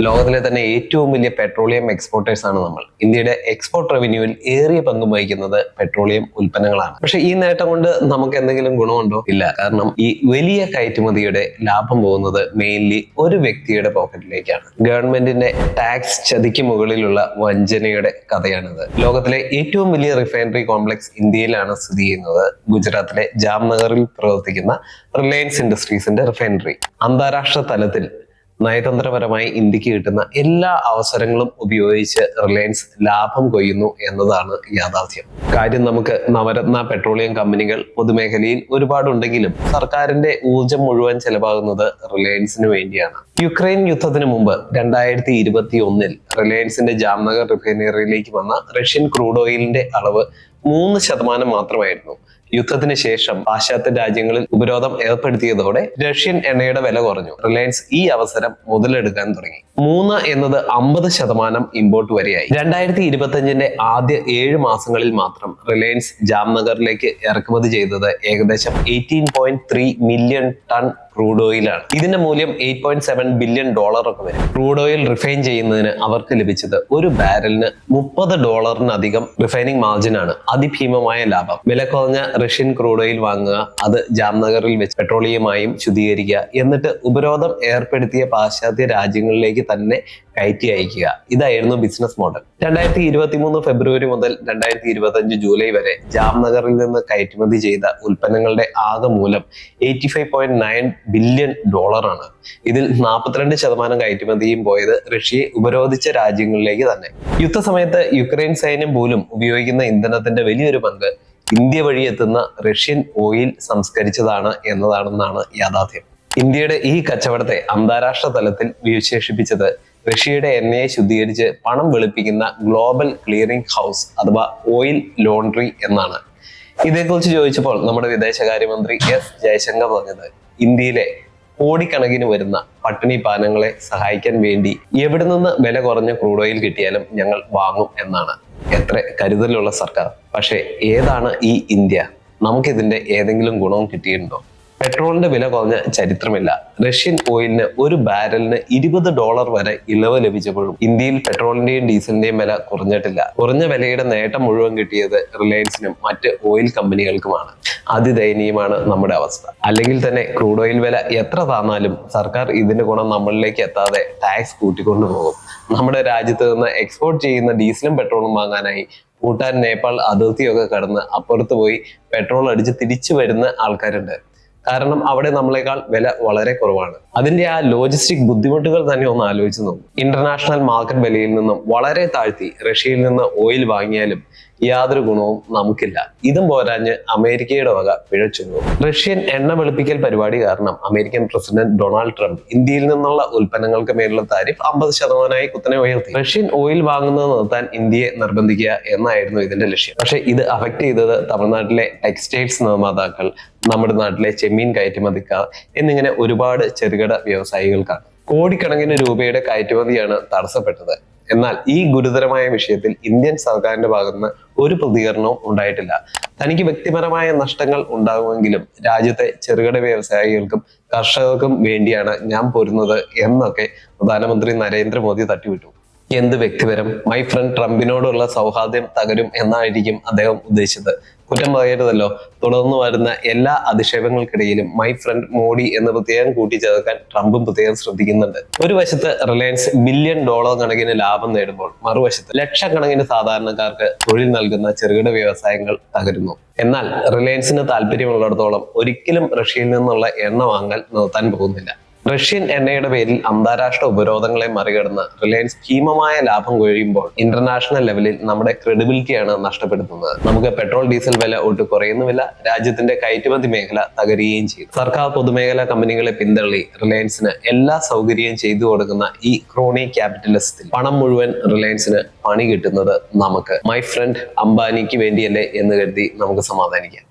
ലോകത്തിലെ തന്നെ ഏറ്റവും വലിയ പെട്രോളിയം എക്സ്പോർട്ടേഴ്സ് ആണ് നമ്മൾ. ഇന്ത്യയുടെ എക്സ്പോർട്ട് റവന്യൂവിൽ ഏറിയ പങ്കും വഹിക്കുന്നത് പെട്രോളിയം ഉൽപ്പന്നങ്ങളാണ്. പക്ഷെ ഈ നേട്ടം കൊണ്ട് നമുക്ക് എന്തെങ്കിലും ഗുണമുണ്ടോ? ഇല്ല. കാരണം ഈ വലിയ കയറ്റുമതിയുടെ ലാഭം പോകുന്നത് മെയിൻലി ഒരു വ്യക്തിയുടെ പോക്കറ്റിലേക്കാണ്. ഗവൺമെന്റിന്റെ ടാക്സ് ചതിക്ക് മുകളിലുള്ള വഞ്ചനയുടെ കഥയാണിത്. ലോകത്തിലെ ഏറ്റവും വലിയ റിഫൈനറി കോംപ്ലക്സ് ഇന്ത്യയിലാണ് സ്ഥിതി ചെയ്യുന്നത്. ഗുജറാത്തിലെ ജാംനഗറിൽ പ്രവർത്തിക്കുന്ന റിലയൻസ് ഇൻഡസ്ട്രീസിന്റെ റിഫൈനറി. അന്താരാഷ്ട്ര തലത്തിൽ നയതന്ത്രപരമായി ഇന്ത്യക്ക് കിട്ടുന്ന എല്ലാ അവസരങ്ങളും ഉപയോഗിച്ച് റിലയൻസ് ലാഭം കൊയ്യുന്നു എന്നതാണ് യാഥാർത്ഥ്യം. കാര്യം നമുക്ക് നവരത്ന പെട്രോളിയം കമ്പനികൾ പൊതുമേഖലയിൽ ഒരുപാടുണ്ടെങ്കിലും സർക്കാരിന്റെ ഊർജം മുഴുവൻ ചെലവാകുന്നത് റിലയൻസിന് വേണ്ടിയാണ്. യുക്രൈൻ യുദ്ധത്തിന് മുമ്പ് 2021 റിലയൻസിന്റെ ജാംനഗർ റിഫൈനറിയിലേക്ക് വന്ന റഷ്യൻ ക്രൂഡ് ഓയിലിന്റെ അളവ് 3% മാത്രമായിരുന്നു. യുദ്ധത്തിന് ശേഷം പാശ്ചാത്യ രാജ്യങ്ങളിൽ ഉപരോധം ഏർപ്പെടുത്തിയതോടെ റഷ്യൻ എണ്ണയുടെ വില കുറഞ്ഞു. റിലയൻസ് ഈ അവസരം മുതലെടുക്കാൻ തുടങ്ങി. 3 എന്നത് 50% ഇമ്പോർട്ട് വരെയായി. 2025 ആദ്യ 7 മാസങ്ങളിൽ മാത്രം റിലയൻസ് ജാംനഗറിലേക്ക് ഇറക്കുമതി ചെയ്തത് ഏകദേശം 18.3 മില്യൺ ടൺ ക്രൂഡ് ഓയിലാണ്. ഇതിന്റെ മൂല്യം $8.7 ബില്യൺ ഒക്കെ വരും. ക്രൂഡ് ഓയിൽ റിഫൈൻ ചെയ്യുന്നതിന് അവർക്ക് ലഭിച്ചത് ഒരു ബാരലിന് $30 റിഫൈനിങ് മാർജിൻ ആണ്. അതിഭീമമായ ലാഭം. വില കുറഞ്ഞ റഷ്യൻ ക്രൂഡ് ഓയിൽ വാങ്ങുക, അത് ജാംനഗറിൽ വെച്ച് പെട്രോളിയമായും ശുദ്ധീകരിക്കുക, എന്നിട്ട് ഉപരോധം ഏർപ്പെടുത്തിയ പാശ്ചാത്യ രാജ്യങ്ങളിലേക്ക് തന്നെ കയറ്റി അയക്കുക. ഇതായിരുന്നു ബിസിനസ് മോഡൽ. 2023 ഫെബ്രുവരി മുതൽ 2025 ജൂലൈ വരെ ജാംനഗറിൽ നിന്ന് കയറ്റുമതി ചെയ്ത ഉൽപ്പന്നങ്ങളുടെ ആകെ മൂലം $85.9 ബില്യൺ ആണ്. ഇതിൽ 42% കയറ്റുമതിയും പോയത് റഷ്യയെ ഉപരോധിച്ച രാജ്യങ്ങളിലേക്ക് തന്നെ. യുദ്ധസമയത്ത് യുക്രൈൻ സൈന്യം പോലും ഉപയോഗിക്കുന്ന ഇന്ധനത്തിന്റെ വലിയൊരു പങ്ക് ഇന്ത്യ വഴി എത്തുന്ന റഷ്യൻ ഓയിൽ സംസ്കരിച്ചതാണ് എന്നതാണെന്നാണ് യാഥാർത്ഥ്യം. ഇന്ത്യയുടെ ഈ കച്ചവടത്തെ അന്താരാഷ്ട്ര തലത്തിൽ വിശേഷിപ്പിച്ചത് റഷ്യയുടെ എണ്ണയെ ശുദ്ധീകരിച്ച് പണം വെളുപ്പിക്കുന്ന ഗ്ലോബൽ ക്ലിയറിംഗ് ഹൗസ് അഥവാ ഓയിൽ ലോണ്ടറി എന്നാണ്. ഇതേക്കുറിച്ച് ചോദിച്ചപ്പോൾ നമ്മുടെ വിദേശകാര്യമന്ത്രി എസ് ജയശങ്കർ പറഞ്ഞത്, ഇന്ത്യയിലെ കോടിക്കണക്കിന് വരുന്ന പട്ടിണി പാനങ്ങളെ സഹായിക്കാൻ വേണ്ടി എവിടെ നിന്ന് വില കുറഞ്ഞ ക്രൂഡ് ഓയിൽ കിട്ടിയാലും ഞങ്ങൾ വാങ്ങും എന്നാണ്. എത്ര കരുതലുള്ള സർക്കാർ. പക്ഷെ ഏതാണ് ഈ ഇന്ത്യ? നമുക്കിതിന്റെ ഏതെങ്കിലും ഗുണവും കിട്ടിയിട്ടുണ്ടോ? പെട്രോളിന്റെ വില കുറഞ്ഞ ചരിത്രമില്ല. റഷ്യൻ ഓയിലിന് ഒരു ബാരലിന് $20 വരെ ഇളവ് ലഭിച്ചപ്പോഴും ഇന്ത്യയിൽ പെട്രോളിന്റെയും ഡീസലിന്റെയും വില കുറഞ്ഞിട്ടില്ല. കുറഞ്ഞ വിലയുടെ നേട്ടം മുഴുവൻ കിട്ടിയത് റിലയൻസിനും മറ്റ് ഓയിൽ കമ്പനികൾക്കുമാണ്. അതിദയനീയമാണ് നമ്മുടെ അവസ്ഥ. അല്ലെങ്കിൽ തന്നെ ക്രൂഡ് ഓയിൽ വില എത്ര താന്നാലും സർക്കാർ ഇതിന്റെ ഗുണം നമ്മളിലേക്ക് എത്താതെ ടാക്സ് കൂട്ടിക്കൊണ്ടു പോകും. നമ്മുടെ രാജ്യത്ത് നിന്ന് എക്സ്പോർട്ട് ചെയ്യുന്ന ഡീസലും പെട്രോളും വാങ്ങാനായി ഭൂട്ടാൻ, നേപ്പാൾ അതിർത്തിയൊക്കെ കടന്ന് അപ്പുറത്ത് പോയി പെട്രോൾ അടിച്ച് തിരിച്ചു വരുന്ന ആൾക്കാരുണ്ട്. കാരണം അവിടെ നമ്മളെക്കാൾ വില വളരെ കുറവാണ്. അതിന്റെ ആ ലോജിസ്റ്റിക് ബുദ്ധിമുട്ടുകൾ തന്നെ ഒന്ന് ആലോചിച്ച് നോക്കും. ഇന്റർനാഷണൽ മാർക്കറ്റ് വിലയിൽ നിന്നും വളരെ താഴ്ത്തി റഷ്യയിൽ നിന്ന് ഓയിൽ വാങ്ങിയാലും യാതൊരു ഗുണവും നമുക്കില്ല. ഇതും പോരാഞ്ഞ് അമേരിക്കയുടെ വക പിഴച്ചുന്നു. റഷ്യൻ എണ്ണ വെളുപ്പിക്കൽ പരിപാടി കാരണം അമേരിക്കൻ പ്രസിഡന്റ് ഡൊണാൾഡ് ട്രംപ് ഇന്ത്യയിൽ നിന്നുള്ള ഉൽപ്പന്നങ്ങൾക്ക് മേലുള്ള താരിഫ് 50% കുത്തനെ ഉയർത്തി. റഷ്യൻ ഓയിൽ വാങ്ങുന്നത് നിർത്താൻ ഇന്ത്യയെ നിർബന്ധിക്കുക എന്നായിരുന്നു ഇതിന്റെ ലക്ഷ്യം. പക്ഷെ ഇത് അഫക്ട് ചെയ്തത് തമിഴ്നാട്ടിലെ ടെക്സ്റ്റൈൽസ് നിർമ്മാതാക്കൾ, നമ്മുടെ നാട്ടിലെ ചെമ്മീൻ കയറ്റുമതിക്കാർ എന്നിങ്ങനെ ഒരുപാട് ചെറുകിട വ്യവസായികൾക്കാണ്. കോടിക്കണക്കിന് രൂപയുടെ കയറ്റുമതിയാണ് തടസ്സപ്പെട്ടത്. എന്നാൽ ഈ ഗുരുതരമായ വിഷയത്തിൽ ഇന്ത്യൻ സർക്കാരിന്റെ ഭാഗത്തുനിന്ന് ഒരു പ്രതികരണവും ഉണ്ടായിട്ടില്ല. തനിക്ക് വ്യക്തിപരമായ നഷ്ടങ്ങൾ ഉണ്ടാകുമെങ്കിലും രാജ്യത്തെ ചെറുകിട വ്യവസായികൾക്കും കർഷകർക്കും വേണ്ടിയാണ് ഞാൻ പോരുന്നത് എന്നൊക്കെ പ്രധാനമന്ത്രി നരേന്ദ്രമോദി തട്ടിവിട്ടു. എന്ത് വ്യക്തിപരം? മൈ ഫ്രണ്ട് ട്രംപിനോടുള്ള സൗഹാർദ്ദം തകരും എന്നായിരിക്കും അദ്ദേഹം ഉദ്ദേശിച്ചത്. കുറ്റം പറയരുതല്ലോ. തുടർന്ന് വരുന്ന എല്ലാ അധിക്ഷേപങ്ങൾക്കിടയിലും മൈ ഫ്രണ്ട് മോഡി എന്ന് പ്രത്യേകം കൂട്ടിച്ചേർക്കാൻ ട്രംപും പ്രത്യേകം ശ്രദ്ധിക്കുന്നുണ്ട്. ഒരു വശത്ത് റിലയൻസ് ബില്യൺ കണക്കിന് ലാഭം നേടുമ്പോൾ മറുവശത്ത് ലക്ഷക്കണക്കിന് സാധാരണക്കാർക്ക് തൊഴിൽ നൽകുന്ന ചെറുകിട വ്യവസായങ്ങൾ തകരുന്നു. എന്നാൽ റിലയൻസിന് താല്പര്യമുള്ളിടത്തോളം ഒരിക്കലും റഷ്യയിൽ നിന്നുള്ള എണ്ണ വാങ്ങൽ നിർത്താൻ പോകുന്നില്ല. റഷ്യൻ എണ്ണയുടെ പേരിൽ അന്താരാഷ്ട്ര ഉപരോധങ്ങളെ മറികടന്ന് റിലയൻസ് ഭീമമായ ലാഭം കൊഴിയുമ്പോൾ ഇന്റർനാഷണൽ ലെവലിൽ നമ്മുടെ ക്രെഡിബിലിറ്റിയാണ് നഷ്ടപ്പെടുത്തുന്നത്. നമുക്ക് പെട്രോൾ ഡീസൽ വില ഒട്ട് കുറയുന്നുമില്ല. രാജ്യത്തിന്റെ കയറ്റുമതി മേഖല തകരുകയും ചെയ്തു. സർക്കാർ പൊതുമേഖലാ കമ്പനികളെ പിന്തള്ളി റിലയൻസിന് എല്ലാ സൗകര്യവും ചെയ്തു കൊടുക്കുന്ന ഈ ക്രോണി ക്യാപിറ്റലിസത്തിൽ പണം മുഴുവൻ റിലയൻസിന് പണി കിട്ടുന്നത് നമുക്ക് മൈ ഫ്രണ്ട് അംബാനിക്ക് വേണ്ടിയല്ലേ എന്ന് കരുതി നമുക്ക് സമാധാനിക്കാം.